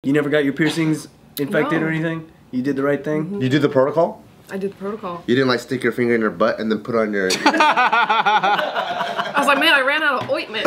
You never got your piercings infected or anything? You did the right thing? Mm-hmm. You did the protocol? I did the protocol. You didn't like stick your finger in your butt and then put on your... I was like, man, I ran out of ointment.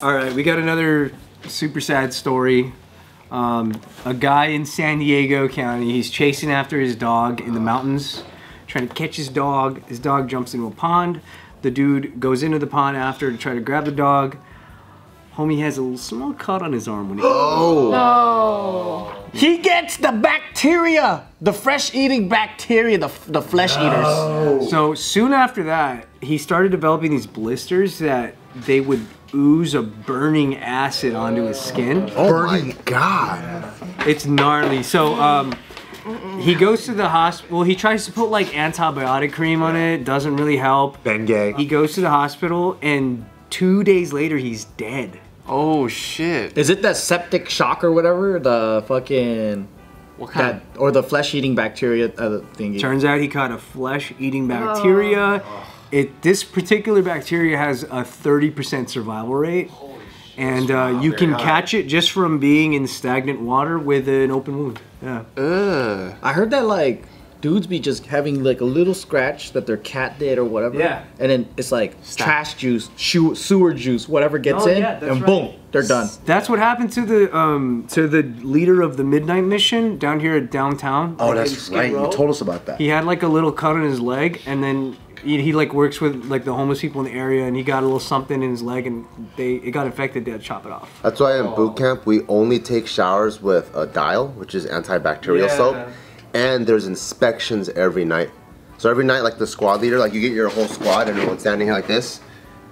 Alright, we got another super sad story. A guy in San Diego County, he's chasing after his dog in the mountains, trying to catch his dog. His dog jumps into a pond. The dude goes into the pond after to try to grab the dog. Homie has a little small cut on his arm when he... Oh! No! He gets the bacteria! The fresh-eating bacteria, the flesh eaters. So soon after that, he started developing these blisters that they would ooze a burning acid onto his skin. Oh burning God! It's gnarly. So he goes to the hospital. Well, he tries to put like antibiotic cream on it. Doesn't really help. Bengay. He goes to the hospital and 2 days later he's dead. Oh shit! Is it that septic shock or whatever? The fucking... What kind? Or the flesh-eating bacteria thingy. Turns out he caught a flesh-eating bacteria. This particular bacteria has a 30% survival rate. And you can catch it just from being in stagnant water with an open wound. Yeah. I heard that like dudes be just having like a little scratch that their cat did or whatever. Yeah. And then it's like trash juice, sewer juice, whatever gets in, and boom, they're done. That's what happened to the leader of the Midnight Mission down here at downtown. Oh, that's right. You told us about that. He had like a little cut on his leg, and then he like works with like the homeless people in the area, and he got a little something in his leg, and it got infected. They had to chop it off. That's why in boot camp we only take showers with a Dial, which is antibacterial soap, and there's inspections every night. So every night, like the squad leader, like you get your whole squad and everyone's standing here like this.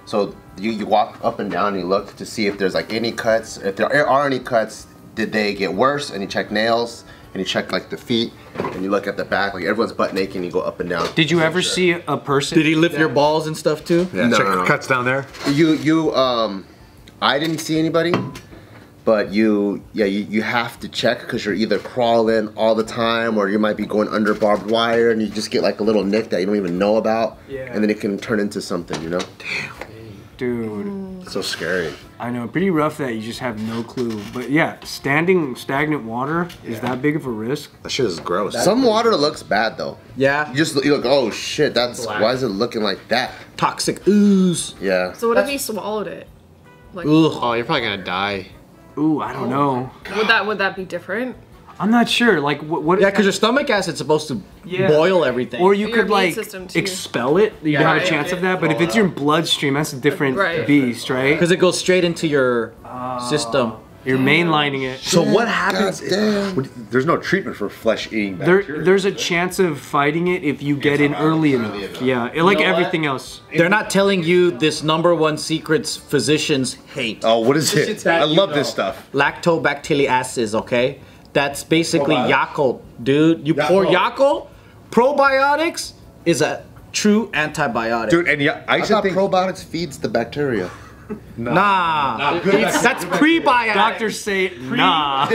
So you walk up and down and you look to see if there's like any cuts. If there are any cuts, did they get worse? And you check nails, and you check like the feet, and you look at the back, like everyone's butt naked, and you go up and down. Did you ever see a person? Did he lift your balls and stuff too? Yeah, check cuts down there. I didn't see anybody, but you have to check because you're either crawling all the time or you might be going under barbed wire and you just get like a little nick that you don't even know about, and then it can turn into something, you know? Damn. Dude. It's so scary. I know, pretty rough that you just have no clue. But yeah, stagnant water is that big of a risk? That shit is gross. Some water looks bad though. Yeah. You look, oh shit, why is it looking like that? Toxic ooze. Yeah. So what if he swallowed it? Like, oh, you're probably gonna die. Ooh, I don't know. Would that be different? I'm not sure. Like what? Yeah, because your stomach acid's supposed to boil everything. Or you Your could immune like system, too. expel it. You have a chance of that. But if it's your bloodstream, that's a different beast, right? Because it goes straight into your system. You're mainlining it. So what happens? There's no treatment for flesh-eating bacteria. There's a chance of fighting it if you get in early enough. Yeah, like everything else. They're not telling you this #1 secrets physicians hate. Oh, what is it? I love this stuff. Lactobacilliasis, okay? That's basically Yakult, dude. You pour Yakult, probiotics is a true antibiotic. Dude, and I thought probiotics feeds the bacteria. Nah, that's prebiotic. Doctors say nah.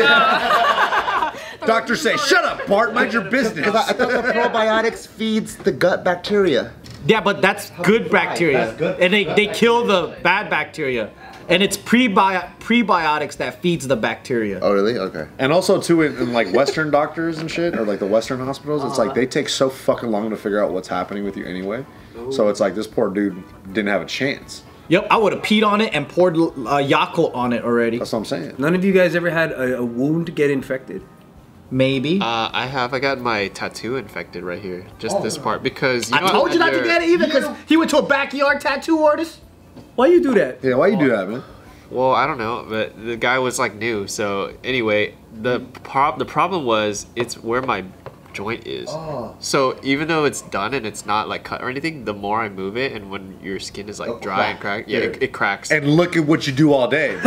Doctors say, shut up, Bart, mind your business. I thought the probiotics feeds the gut bacteria. Yeah, but that's good bacteria. And they kill the bad bacteria. And it's prebiotics that feeds the bacteria. Oh, really? Okay. And also, too, in like Western doctors and shit, or like the Western hospitals, it's like they take so fucking long to figure out what's happening with you anyway. So it's like this poor dude didn't have a chance. Yep, I would have peed on it and poured Yakult on it already. That's what I'm saying. None of you guys ever had a wound get infected? Maybe. I have. I got my tattoo infected right here. Just this part because I told you not to get it either because he went to a backyard tattoo artist. Why you do that? Yeah, why you do that, man? Well, I don't know, but the guy was like new. So anyway, the problem was it's where my joint is. So even though it's done and it's not like cut or anything, the more I move it and when your skin is like dry and cracked, it cracks. And look at what you do all day.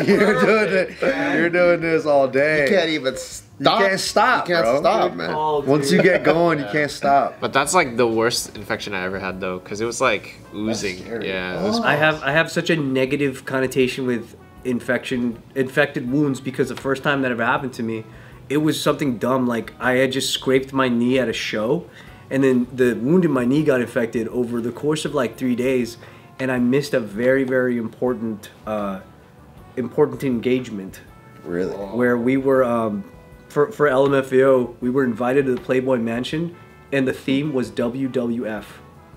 You're doing this all day. You can't even stop. You can't stop, You can't bro. stop, man. Once you get going, you can't stop. But that's like the worst infection I ever had though, because it was like oozing. Yeah. It was I have such a negative connotation with infected wounds because the first time that ever happened to me, it was something dumb. Like I had just scraped my knee at a show, and then the wound in my knee got infected over the course of like 3 days, and I missed a very, very important engagement. Really? Where we were for LMFAO, we were invited to the Playboy Mansion, and the theme was WWF.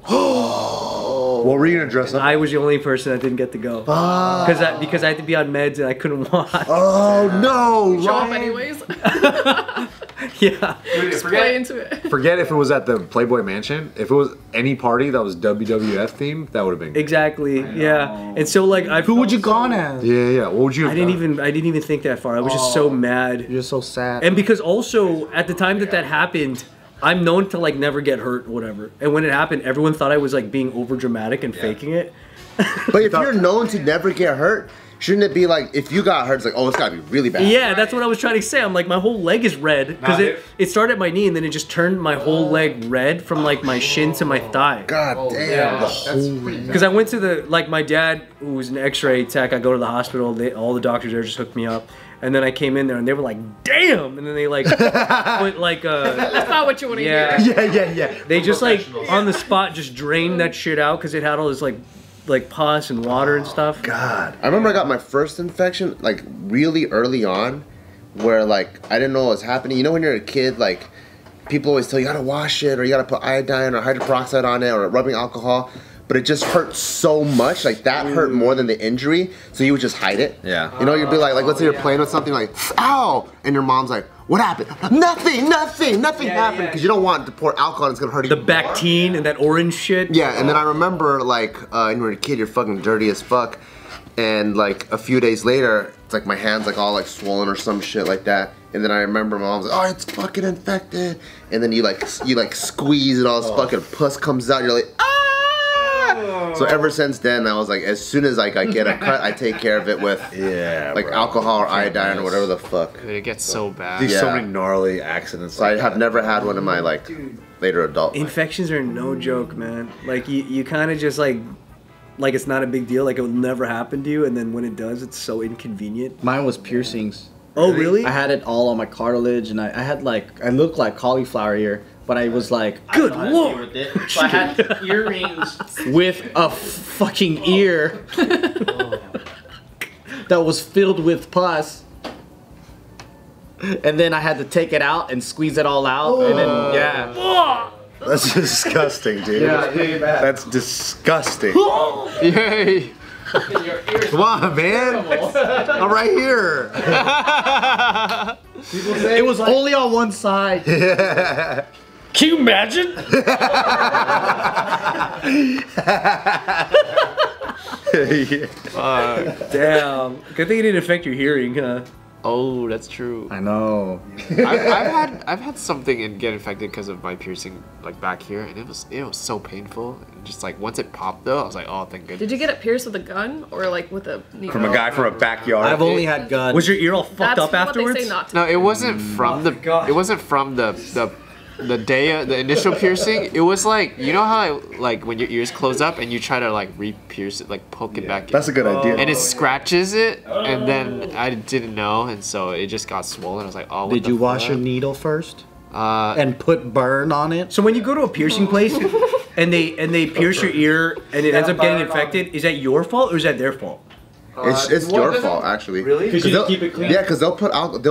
What were you gonna dress up? I was the only person that didn't get to go because I had to be on meds and I couldn't watch. Oh no! Show up Ryan. anyways. Yeah. Just play into it. Forget if it was at the Playboy Mansion. If it was any party that was WWF themed, that would have been good. Exactly. Yeah. And so like Who would you gone as? Yeah. What would you have I didn't even think that far. I was just so mad. You're so sad. And because also at the time that happened, I'm known to like never get hurt or whatever. And when it happened, everyone thought I was like being over dramatic and faking it. But if you're known to never get hurt, shouldn't it be like if you got hurt, it's like, oh, it's gotta be really bad. Yeah, that's what I was trying to say. I'm like, my whole leg is red because it started at my knee and then it just turned my whole leg red from like my shin to my thigh. God damn. Because I went to my dad, who was an X-ray tech. I go to the hospital. All the doctors there just hooked me up, and then I came in there and they were like, "Damn!" And then they like put like That's not what you want to yeah. hear. Yeah. They just like on the spot just drained that shit out because it had all this like pus and water and stuff. God. I remember I got my first infection like really early on, where like I didn't know what was happening. You know when you're a kid, like people always tell you gotta wash it or you gotta put iodine or hydroperoxide on it or rubbing alcohol, but it just hurt so much. Like that hurt more than the injury, so you would just hide it. Yeah. You know, you'd be like let's say you're playing with something like, ow, and your mom's like, what happened? Nothing happened, because you don't want to pour alcohol and it's gonna hurt you. The Bactine and that orange shit. Yeah, and then I remember like when you were a kid, you're fucking dirty as fuck, and like a few days later, it's like my hands like all like swollen or some shit like that. And then I remember my mom's like, oh, it's fucking infected. And then you like squeeze and all this fucking pus comes out. You're like, ah! So ever since then, I was like, as soon as like I get a cut, I take care of it with like alcohol or iodine or whatever the fuck. Dude, it gets so bad. There's so Yeah. many gnarly accidents. So I have never had one in my like later adult life. Infections are no joke, man. Like you kind of just like it's not a big deal. Like it will never happen to you, and then when it does, it's so inconvenient. Mine was piercings. Oh really? I had it all on my cartilage, and I had I looked like cauliflower ear, but I was like, Good I don't know how to lord. deal with it. So I had earrings with a fucking ear that was filled with pus. And then I had to take it out and squeeze it all out, and then yeah. That's disgusting, dude. That's disgusting. Yay! Come on, man. I'm right here. It was only on one side. Can you imagine? Damn. Good thing it didn't affect your hearing, huh? Oh, that's true. I know. I've had something and get infected because of my piercing, like back here, and it was so painful. And just like once it popped though, I was like, oh, thank goodness. Did you get it pierced with a gun or like with a needle? From a guy from a backyard. I've only had guns. Was your ear all fucked That's up what afterwards? they say not to. No, it wasn't from God. it wasn't from the day the initial piercing. It was like, you know how like when your ears close up and you try to like re-pierce it, like poke it back in. That's a good idea. And it scratches it, and then I didn't know, and so it just got swollen. I was like, oh, what Did the you wash fuck? your needle first? Uh, And put burn on it? So when you go to a piercing place and they pierce your ear and it ends up getting infected, is that your fault or is that their fault? It's your fault actually. Really? Because you didn't keep it clean? Yeah, because they'll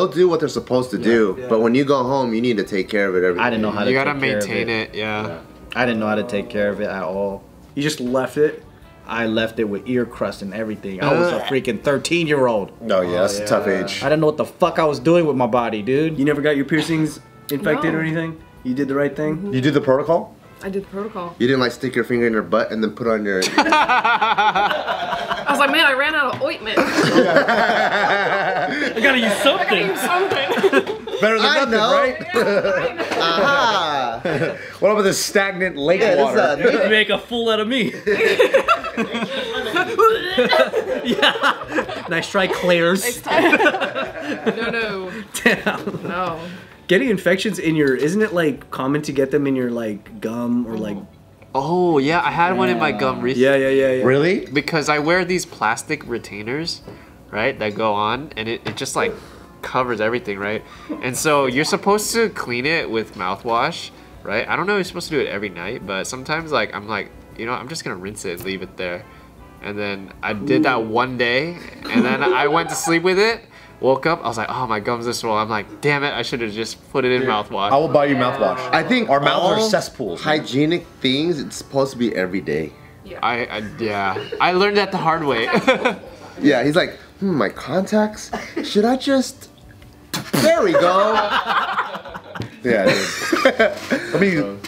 do what they're supposed to do, but when you go home, you need to take care of it every day. I didn't know how to you gotta take care of maintain it, yeah. I didn't know how to take care of it at all. You just left it? I left it with ear crust and everything. I was a freaking 13-year-old. No, yeah, that's a tough age. I didn't know what the fuck I was doing with my body, dude. You never got your piercings infected No. or anything? You did the right thing? You did the protocol? I did the protocol. You didn't like stick your finger in your butt and then put on your. I was like, man, I ran out of ointment. I gotta use something. Something. Better than I nothing, know. right? Aha! What about this stagnant lake Yeah, water? this, You make a fool out of me. Yeah. Nice try, Claire's. No. Damn. No. Getting infections in your, isn't it like common to get them in your like gum or like? Oh yeah, I had one in my gum recently. Yeah. Really? Because I wear these plastic retainers, right, that go on, and it just like covers everything, right? And so you're supposed to clean it with mouthwash, right? I don't know if you're supposed to do it every night, but sometimes like I'm like, you know, I'm just gonna rinse it and leave it there. And then I did that one day, and then I went to sleep with it. Woke up, I was like, oh, my gums are swollen. I'm like, damn it, I should have just put it in mouthwash. I will buy you mouthwash. I think our mouths are all cesspools. Man. Hygienic things, it's supposed to be every day. Yeah. I learned that the hard way. Yeah, he's like, my contacts? Should I just... There we go. Yeah, dude.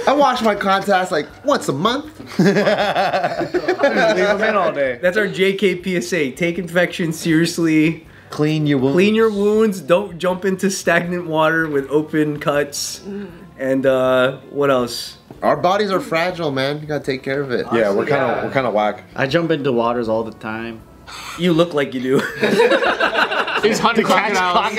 I wash my contacts like once a month. Leave them in all day. That's our JK PSA. Take infection seriously. Clean your wounds. Clean your wounds. Don't jump into stagnant water with open cuts. And what else? Our bodies are fragile, man. You gotta take care of it. Yeah, we're kind of whack. I jump into waters all the time. You look like you do. He's hunting crocodiles.